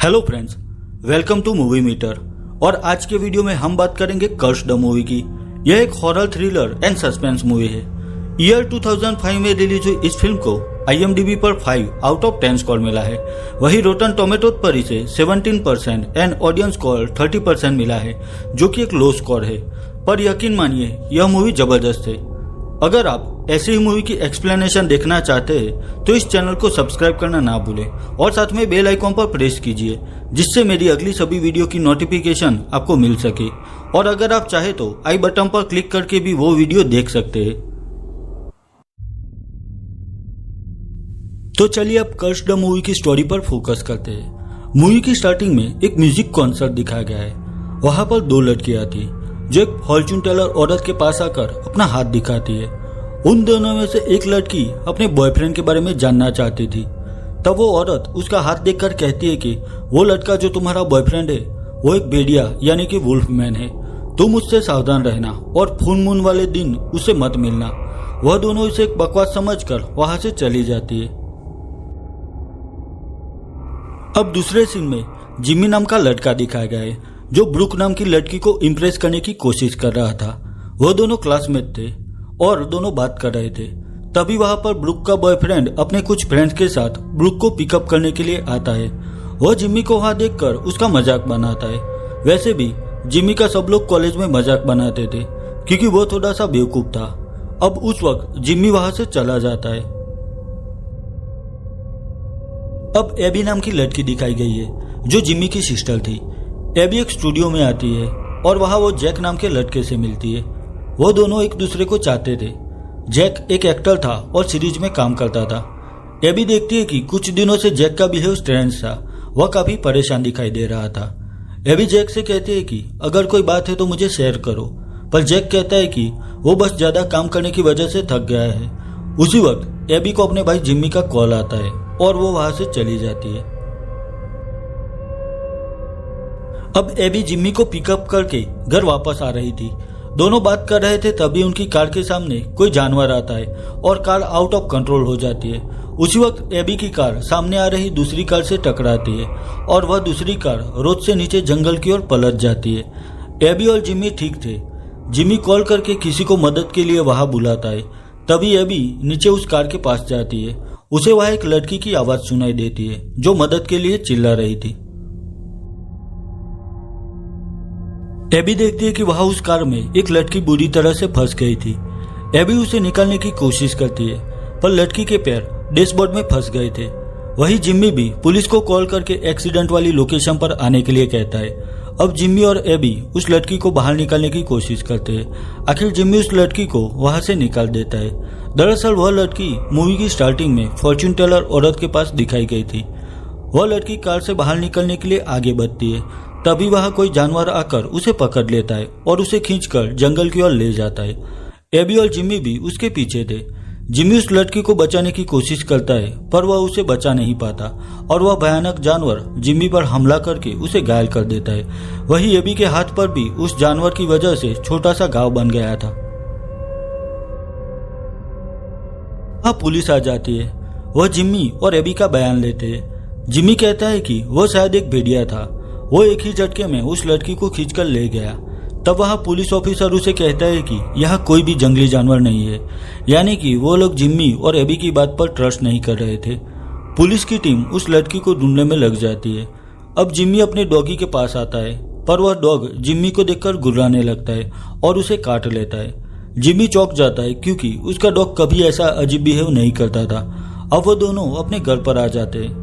Hello friends, welcome to Movie Meter. और आज के वीडियो में हम बात करेंगे कर्स द मूवी की। यह एक horror thriller and suspense movie है। ईयर 2005 में रिलीज हुई इस फिल्म को IMDb पर 5 आउट ऑफ 10 स्कोर मिला है। वही रोटन टोमेटो पर इसे 17% एंड ऑडियंस स्कोर 30% मिला है, जो कि एक लो स्कोर है। पर यकीन मानिए यह मूवी जबरदस्त है। अगर आप ऐसी ही मूवी की एक्सप्लेनेशन देखना चाहते हैं तो इस चैनल को सब्सक्राइब करना ना भूलें और साथ में बेल आइकॉन पर प्रेस कीजिए, जिससे मेरी अगली सभी वीडियो की नोटिफिकेशन आपको मिल सके। और अगर आप चाहे तो आई बटन पर क्लिक करके भी वो वीडियो देख सकते हैं। तो चलिए अब कर्स द मूवी की स्टोरी पर फोकस करते हैं। मूवी की स्टार्टिंग में एक म्यूजिक कॉन्सर्ट दिखाया गया है। वहां पर दो लड़कियां थी जो एक फॉर्च्यून टेलर औरत के पास आकर अपना हाथ दिखाती है। उन दोनों में से एक लड़की अपने बॉयफ्रेंड के बारे में जानना चाहती थी। तब वो औरत उसका हाथ देखकर कहती है कि वो लड़का जो तुम्हारा बॉयफ्रेंड है वो एक भेड़िया यानी कि वुल्फ मैन है। तुम उससे सावधान रहना और फुल मून वाले दिन उससे मत मिलना। वह दोनों इसे एक बकवास समझकर वहां से चली जाती है। अब दूसरे सीन में जिमी नाम का लड़का दिखाया गया है जो ब्रुक नाम की लड़की को इम्प्रेस करने की कोशिश कर रहा था। वह दोनों क्लासमेट थे और दोनों बात कर रहे थे। तभी वहां पर ब्रुक का बॉयफ्रेंड अपने कुछ फ्रेंड्स के साथ ब्रुक को पिकअप करने के लिए आता है। वह जिमी को वहां देखकर उसका मजाक बनाता है। वैसे भी जिमी का सब लोग कॉलेज में मजाक बनाते थे क्योंकि वो थोड़ा सा बेवकूफ था। अब उस वक्त जिमी वहां से चला जाता है। अब एबी नाम की लड़की दिखाई गई है जो जिमी की सिस्टर थी। एबी एक स्टूडियो में आती है और वहां वो जैक नाम के लड़के से मिलती है। वो दोनों एक दूसरे को चाहते थे। जैक एक एक्टर था और सीरीज में काम करता था। एबी देखती है कि कुछ दिनों से जैक का बिहेव स्ट्रेंज था। वह काफी परेशान दिखाई दे रहा था। एबी जैक से कहती है कि अगर कोई बात है तो मुझे शेयर करो, पर जैक कहता है कि वो बस ज्यादा काम करने की वजह से थक गया है। उसी वक्त एबी को अपने भाई जिम्मी का कॉल आता है और वो वहां से चली जाती है। अब एबी जिम्मी को पिकअप करके घर वापस आ रही थी। दोनों बात कर रहे थे तभी उनकी कार के सामने कोई जानवर आता है और कार आउट ऑफ कंट्रोल हो जाती है। उसी वक्त एबी की कार सामने आ रही दूसरी कार से टकराती है और वह दूसरी कार रोड से नीचे जंगल की ओर पलट जाती है। एबी और जिम्मी ठीक थे। जिम्मी कॉल करके किसी को मदद के लिए वहां बुलाता है। तभी एबी नीचे उस कार के पास जाती है। उसे वहां एक लड़की की आवाज सुनाई देती है जो मदद के लिए चिल्ला रही थी। एबी देखती है कि वहां उस कार में एक लड़की बुरी तरह से फंस गई थी। एबी उसे निकालने की कोशिश करती है पर लड़की के पैर डैशबोर्ड में फंस गए थे। वही जिम्मी भी पुलिस को कॉल करके एक्सीडेंट वाली लोकेशन पर आने के लिए कहता है। अब जिम्मी और एबी उस लड़की को बाहर निकालने की कोशिश करते हैं। आखिर जिम्मी उस लड़की को वहां से निकाल देता है। दरअसल वह लड़की मूवी की स्टार्टिंग में फॉर्च्यून टेलर औरत के पास दिखाई गई थी। वह लड़की कार से बाहर निकलने के लिए आगे बढ़ती है। तभी वहां कोई जानवर आकर उसे पकड़ लेता है और उसे खींचकर जंगल की ओर ले जाता है। एबी और जिम्मी भी उसके पीछे थे। जिम्मी उस लड़की को बचाने की कोशिश करता है पर वह उसे बचा नहीं पाता और वह भयानक जानवर जिम्मी पर हमला करके उसे घायल कर देता है। वही एबी के हाथ पर भी उस जानवर की वजह से छोटा सा घाव बन गया था। वहां पुलिस आ जाती है। वह जिम्मी और एबी का बयान लेते हैं। जिम्मी कहता है कि वह शायद एक भेड़िया था। वो एक ही झटके में उस लड़की को खींचकर ले गया। तब वहां पुलिस ऑफिसर उसे कहता है कि यहाँ कोई भी जंगली जानवर नहीं है, यानी कि वो लोग जिम्मी और एबी की बात पर ट्रस्ट नहीं कर रहे थे। पुलिस की टीम उस लड़की को ढूंढने में लग जाती है। अब जिम्मी अपने डॉगी के पास आता है पर वह डॉग जिम्मी को देखकर गुर्राने लगता है और उसे काट लेता है। जिम्मी चौंक जाता है क्योंकि उसका डॉग कभी ऐसा अजीब बिहेव नहीं करता था। अब वो दोनों अपने घर पर आ जाते हैं।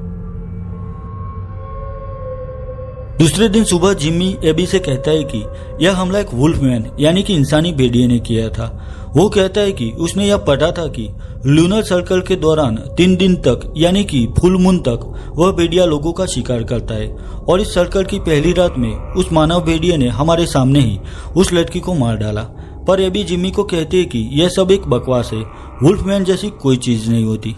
दूसरे दिन सुबह जिम्मी एबी से कहता है कि यह हमला एक वुल्फ मैन यानी कि इंसानी भेड़िए ने किया था। वो कहता है कि उसने यह पढ़ा था कि लूनर सर्कल के दौरान 3 दिन तक यानी कि फुल मून तक वह भेड़िया लोगों का शिकार करता है और इस सर्कल की पहली रात में उस मानव भेड़िए ने हमारे सामने ही उस लड़की को मार डाला। पर एबी जिम्मी को कहती है कि यह सब एक बकवास है, वुल्फ मैन जैसी कोई चीज नहीं होती।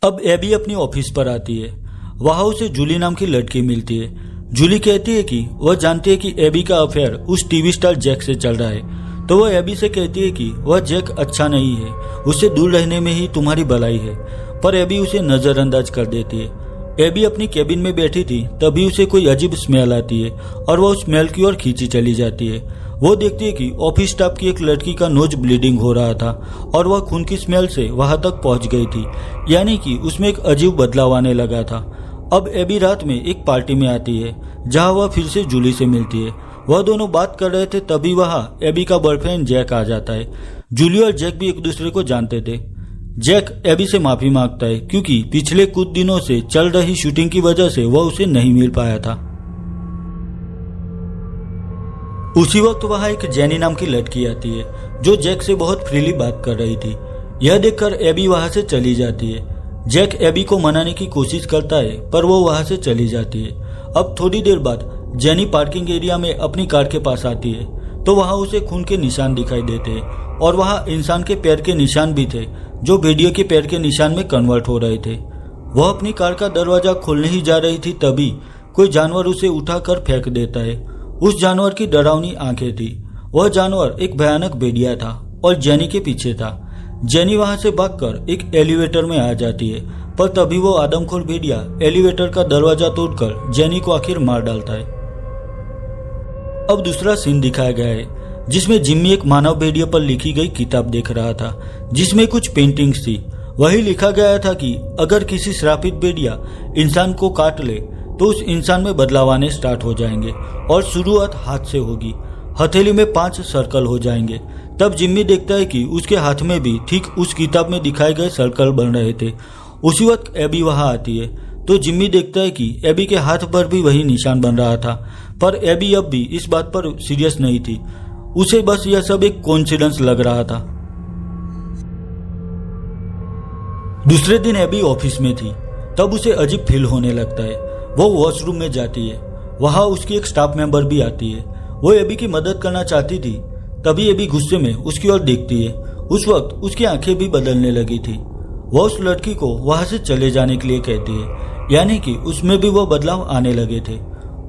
अब एबी अपनी ऑफिस पर आती है। वहां उसे जूली नाम की लड़की मिलती है। जूली कहती है कि वह जानती है कि एबी का अफेयर उस टीवी स्टार जैक से चल रहा है। तो वह एबी से कहती है कि वह जैक अच्छा नहीं है, उससे दूर रहने में ही तुम्हारी भलाई है। पर एबी उसे नजरअंदाज कर देती है। एबी अपनी केबिन में बैठी थी, तभी उसे कोई अजीब स्मेल आती है और वह उस स्मेल की ओर खींची चली जाती है। वो देखती है कि ऑफिस स्टाफ की एक लड़की का नोज ब्लीडिंग हो रहा था और वह खून की स्मेल से वहां तक पहुंच गई थी, यानी कि उसमें एक अजीब बदलाव आने लगा था। अब एबी रात में एक पार्टी में आती है जहां वह फिर से जूली से मिलती है। वह दोनों बात कर रहे थे, तभी वहां एबी का बॉयफ्रेंड जैक आ जाता है। जूली और जैक भी एक दूसरे को जानते थे। जैक एबी से माफी मांगता है क्योंकि पिछले कुछ दिनों से चल रही शूटिंग की वजह से वह उसे नहीं मिल पाया था। उसी वक्त वहां एक जेनी नाम की लड़की आती है जो जैक से बहुत फ्रीली बात कर रही थी। यह देखकर एबी वहां से चली जाती है। जैक एबी को मनाने की कोशिश करता है पर वो वहां से चली जाती है। अब थोड़ी देर बाद जेनी पार्किंग एरिया में अपनी कार के पास आती है तो वहां उसे खून के निशान दिखाई देते हैं और वहां इंसान के पैर के निशान भी थे जो भेड़िए के पैर के निशान में कन्वर्ट हो रहे थे। वह अपनी कार का दरवाजा खोलने ही जा रही थी, तभी कोई जानवर उसे उठाकर फेंक देता है। उस जानवर की डरावनी आंखें थी। वह जानवर एक भयानक भेड़िया था और जेनी के पीछे था। जेनी वहां से भागकर एक एलिवेटर में आ जाती है, पर तभी वो आदमखोर भेड़िया एलिवेटर का दरवाजा तोड़कर जेनी को आखिर मार डालता है। अब दूसरा सीन दिखाया गया है जिसमें जिम्मी एक मानव भेड़िया पर लिखी गई किताब देख रहा था जिसमें कुछ पेंटिंग्स थी। वही लिखा गया था कि अगर किसी श्रापित भेड़िया इंसान को काट ले तो उस इंसान में बदलाव आने स्टार्ट हो जाएंगे और शुरुआत हाथ से होगी। हथेली में 5 सर्कल हो जाएंगे। तब जिम्मी देखता है कि उसके हाथ में भी ठीक उस किताब में दिखाए गए सर्कल बन रहे थे। उसी वक्त एबी वहां आती है तो जिम्मी देखता है कि एबी के हाथ पर भी वही निशान बन रहा था, पर एबी अब भी इस बात पर सीरियस नहीं थी। उसे बस यह सब एक कोइंसिडेंस लग रहा था। दूसरे दिन एबी ऑफिस में थी, तब उसे अजीब फील होने लगता है। वो वॉशरूम में जाती है। वहां उसकी एक स्टाफ मेंबर भी आती है। वो एबी की मदद करना चाहती थी, तभी एबी गुस्से में उसकी ओर देखती है। उस वक्त उसकी आंखें भी बदलने लगी थी। वह उस लड़की को वहां से चले जाने के लिए कहती है, यानी कि उसमें भी वो बदलाव आने लगे थे।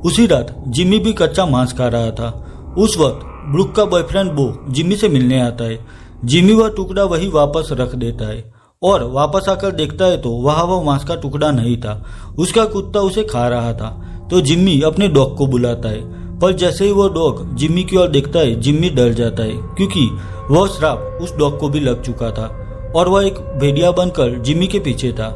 उसी रात जिम्मी भी कच्चा मांस खा रहा था। उस वक्त ब्रुक का बॉयफ्रेंड बो जिम्मी से मिलने आता है। जिम्मी वह टुकड़ा वही वापस रख देता है और वापस आकर देखता है तो वहां वो मांस का टुकड़ा नहीं था, उसका कुत्ता उसे खा रहा था। तो जिम्मी अपने डॉग को बुलाता है, पर जैसे ही वो डॉग जिम्मी की ओर देखता है, जिम्मी डर जाता है क्योंकि वह श्राप उस डॉग को भी लग चुका था और वह एक भेड़िया बनकर जिम्मी के पीछे था।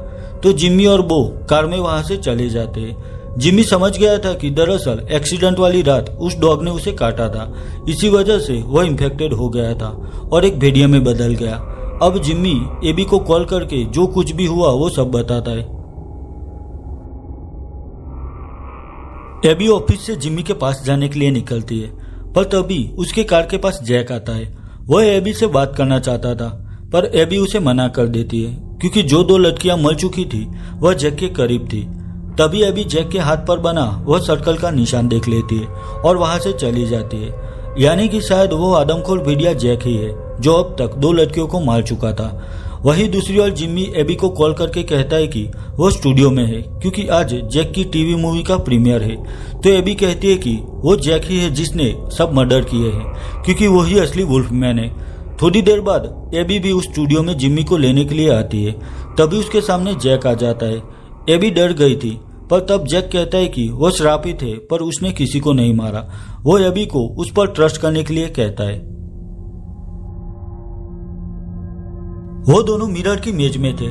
तो जिम्मी और बो कार में वहां से चले जाते हैं। जिम्मी समझ गया था कि दरअसल एक्सीडेंट वाली रात उस डॉग ने उसे काटा था, इसी वजह से वह इन्फेक्टेड हो गया था और एक भेड़िया में बदल गया। अब जिम्मी एबी को कॉल करके जो कुछ भी हुआ वो सब बताता है। एबी ऑफिस से जिम्मी के पास जाने के लिए निकलती है, पर तभी उसके कार के पास जैक आता है। वह एबी से बात करना चाहता था, पर एबी उसे मना कर देती है क्योंकि जो 2 लड़कियां मर चुकी थी वह जैक के करीब थी। तभी एबी जैक के हाथ पर बना वह सर्कल का निशान देख लेती है और वहां से चली जाती है, यानी कि शायद वो आदमखोर भेड़िया जैक ही है जो अब तक 2 लड़कियों को मार चुका था। वही दूसरी ओर जिम्मी एबी को कॉल करके कहता है कि वो स्टूडियो में है क्योंकि आज जैक की टीवी मूवी का प्रीमियर है। तो एबी कहती है कि वो जैक ही है जिसने सब मर्डर किए हैं क्योंकि वही असली वुल्फमैन है। थोड़ी देर बाद एबी भी उस स्टूडियो में जिम्मी को लेने के लिए आती है। तभी उसके सामने जैक आ जाता है। एबी डर गई थी, पर तब जैक कहता है कि वो श्रापित है पर उसने किसी को नहीं मारा। वो एबी को उस पर ट्रस्ट करने के लिए कहता है। वो दोनों मिरर की मेज में थे,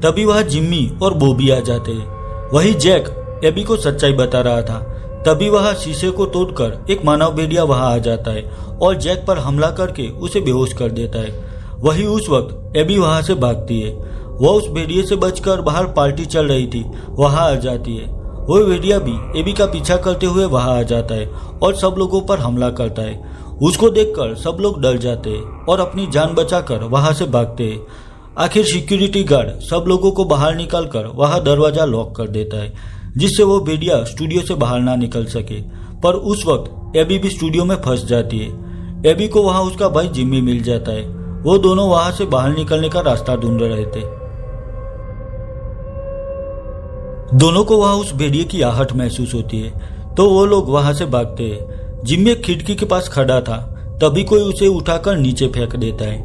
तभी वहां जिम्मी और बॉबी आ जाते हैं। वही जैक एबी को सच्चाई बता रहा था। तभी वहां शीशे को तोड़कर एक मानव भेड़िया वहां आ जाता है और जैक पर हमला करके उसे बेहोश कर देता है। वही उस वक्त एबी वहां से भागती है। वह उस भेड़िए से बचकर बाहर पार्टी चल रही थी वहां आ जाती है। वो भेड़िया भी एबी का पीछा करते हुए वहां आ जाता है और सब लोगों पर हमला करता है। उसको देखकर सब लोग डर जाते हैं और अपनी जान बचाकर वहां से भागते हैं। आखिर सिक्योरिटी गार्ड सब लोगों को बाहर निकालकर वहां दरवाजा लॉक कर देता है जिससे वो भेड़िया स्टूडियो से बाहर ना निकल सके। पर उस वक्त एबी भी स्टूडियो में फंस जाती है। एबी को वहां उसका भाई जिम्मी मिल जाता है। वो दोनों वहां से बाहर निकलने का रास्ता ढूंढ रहे थे। दोनों को वहां उस भेड़िए की आहट महसूस होती है तो वो लोग वहां से भागते हैं। जिम्मी एक खिड़की के पास खड़ा था, तभी कोई उसे उठाकर नीचे फेंक देता है।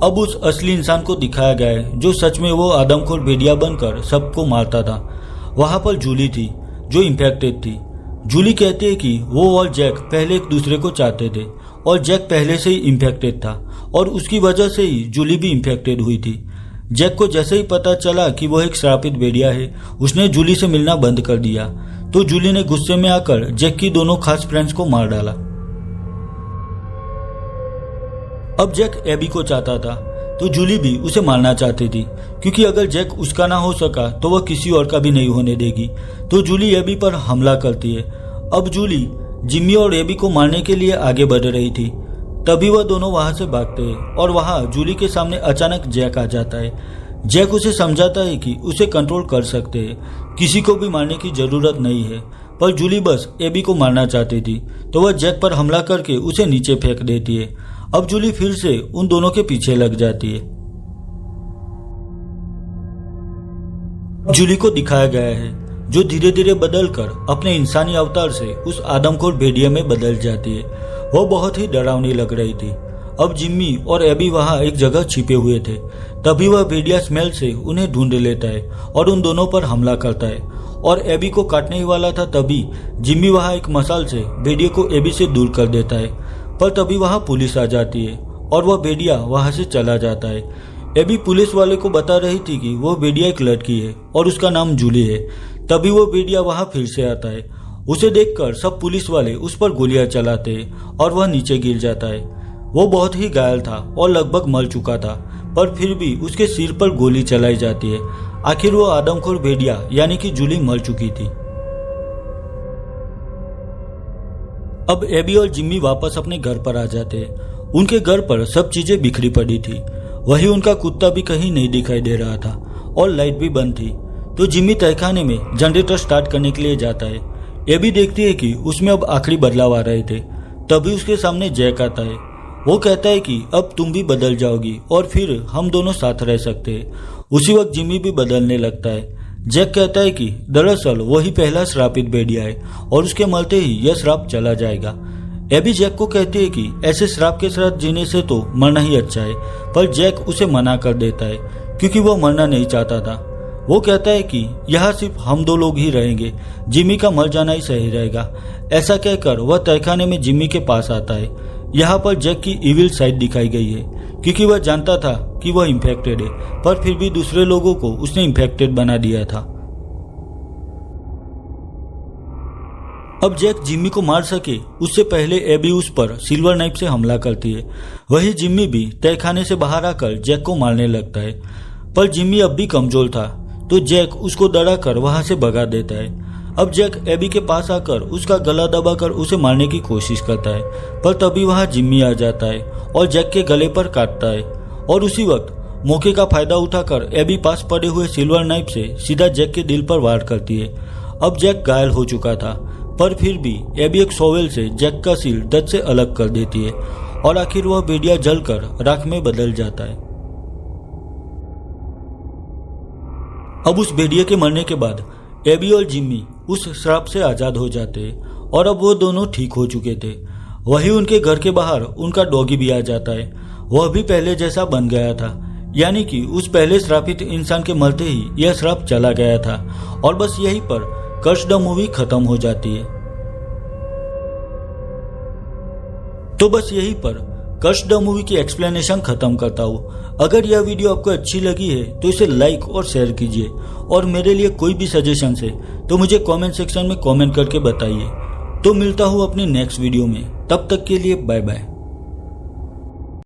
अब उस असली इंसान को दिखाया गया है जो सच में वो आदमखोर भेड़िया बनकर सबको मारता था। वहां पर जूली थी जो इन्फेक्टेड थी। जूली कहती है कि वो और जैक पहले एक दूसरे को चाहते थे और जैक पहले से ही इन्फेक्टेड था और उसकी वजह से ही जूली भी इन्फेक्टेड हुई थी। जैक को जैसे ही पता चला कि वह एक श्रापित भेड़िया है, उसने जूली से मिलना बंद कर दिया। तो जूली ने गुस्से में आकर जैक की दोनों खास फ्रेंड्स को मार डाला। अब जैक एबी को चाहता था तो जूली भी उसे मारना चाहती थी, क्योंकि अगर जैक उसका ना हो सका तो वह किसी और का भी नहीं होने देगी। तो जूली एबी पर हमला करती है। अब जूली जिम्मी और एबी को मारने के लिए आगे बढ़ रही थी, तभी वह दोनों वहां से भागते हैं और वहां जूली के सामने अचानक जैक आ जाता है। जैक उसे समझाता है कि उसे कंट्रोल कर सकते हैं, किसी को भी मारने की जरूरत नहीं है, पर जूली बस एबी को मारना चाहती थी तो वह जैक पर हमला करके उसे नीचे फेंक देती है। अब जूली फिर से उन दोनों के पीछे लग जाती है। जूली को दिखाया गया है जो धीरे धीरे बदलकर अपने इंसानी अवतार से उस आदमखोर भेड़िए में बदल जाती है। वह बहुत ही डरावनी लग रही थी। अब जिम्मी और एबी वहां एक जगह छिपे हुए थे, तभी वह भेड़िया स्मेल से उन्हें ढूंढ लेता है और उन दोनों पर हमला करता है और एबी को काटने ही वाला था। तभी जिम्मी वहां एक मसाल से भेड़िए को एबी से दूर कर देता है, पर तभी वहां पुलिस आ जाती है और वह भेड़िया वहां से चला जाता है। एबी पुलिस वाले को बता रही थी कि वह भेड़िया एक लड़की है और उसका नाम जूली है। तभी वो भेड़िया वहां फिर से आता है। उसे देखकर सब पुलिस वाले उस पर गोलियां चलाते हैं और वह नीचे गिर जाता है। वो बहुत ही घायल था और लगभग मर चुका था, पर फिर भी उसके सिर पर गोली चलाई जाती है। आखिर वो आदमखोर भेड़िया यानी कि जूली मर चुकी थी। अब एबी और जिम्मी वापस अपने घर पर आ जाते हैं। उनके घर पर सब चीजें बिखरी पड़ी थी, वही उनका कुत्ता भी कहीं नहीं दिखाई दे रहा था और लाइट भी बंद थी। तो जिम्मी तहखाने में जनरेटर स्टार्ट करने के लिए जाता है। एबी देखती है कि उसमें अब आखिरी बदलाव आ रहे थे। तभी उसके सामने जैक आता है। वो कहता है कि अब तुम भी बदल जाओगी और फिर हम दोनों साथ रह सकते हैं। उसी वक्त जिम्मी भी बदलने लगता है। जैक कहता है कि दरअसल वही पहला श्रापित भेड़िया है और उसके मरते ही यह श्राप चला जाएगा। एबी जैक को कहती है कि ऐसे श्राप के साथ जीने से तो मरना ही अच्छा है, पर जैक उसे मना कर देता है क्योंकि वह मरना नहीं चाहता था। वो कहता है कि यहाँ सिर्फ हम दो लोग ही रहेंगे, जिम्मी का मर जाना ही सही रहेगा। ऐसा कहकर वह तहखाने में जिम्मी के पास आता है। यहाँ पर जैक की इविल साइड दिखाई गई है, क्योंकि वह जानता था कि वह इन्फेक्टेड है, पर फिर भी दूसरे लोगों को उसने इन्फेक्टेड बना दिया था। अब जैक जिम्मी को मार सके उससे पहले एबी उस पर सिल्वर नाइफ से हमला करती है। वही जिम्मी भी तहखाने से बाहर आकर जैक को मारने लगता है, पर जिम्मी अब भी कमजोर था तो जैक उसको दड़ाकर वहां से भगा देता है। अब जैक एबी के पास आकर उसका गला दबाकर उसे मारने की कोशिश करता है, पर तभी वहां जिम्मी आ जाता है और जैक के गले पर काटता है और उसी वक्त मौके का फायदा उठाकर एबी पास पड़े हुए सिल्वर नाइफ से सीधा जैक के दिल पर वार करती है। अब जैक घायल हो चुका था, पर फिर भी एबी एक सोवेल से जैक का सिर दर्द से अलग कर देती है और आखिर वह भेड़िया जलकर राख में बदल जाता है। अब उस भेड़िए के मरने के बाद एबी और जिम्मी उस श्राप से आजाद हो जाते हैं और अब वो दोनों ठीक हो चुके थे। वही उनके घर के बाहर उनका डॉगी भी आ जाता है। वह भी पहले जैसा बन गया था, यानी कि उस पहले श्रापित इंसान के मरते ही यह श्राप चला गया था और बस यहीं पर कर्स द मूवी खत्म हो जाती है। तो बस यहीं पर कर्स द मूवी की एक्सप्लेनेशन खत्म करता हूँ। अगर यह वीडियो आपको अच्छी लगी है तो इसे लाइक और शेयर कीजिए और मेरे लिए कोई भी सजेशन है तो मुझे कमेंट सेक्शन में कमेंट करके बताइए। तो मिलता हूँ अपनी नेक्स्ट वीडियो में, तब तक के लिए बाय बाय।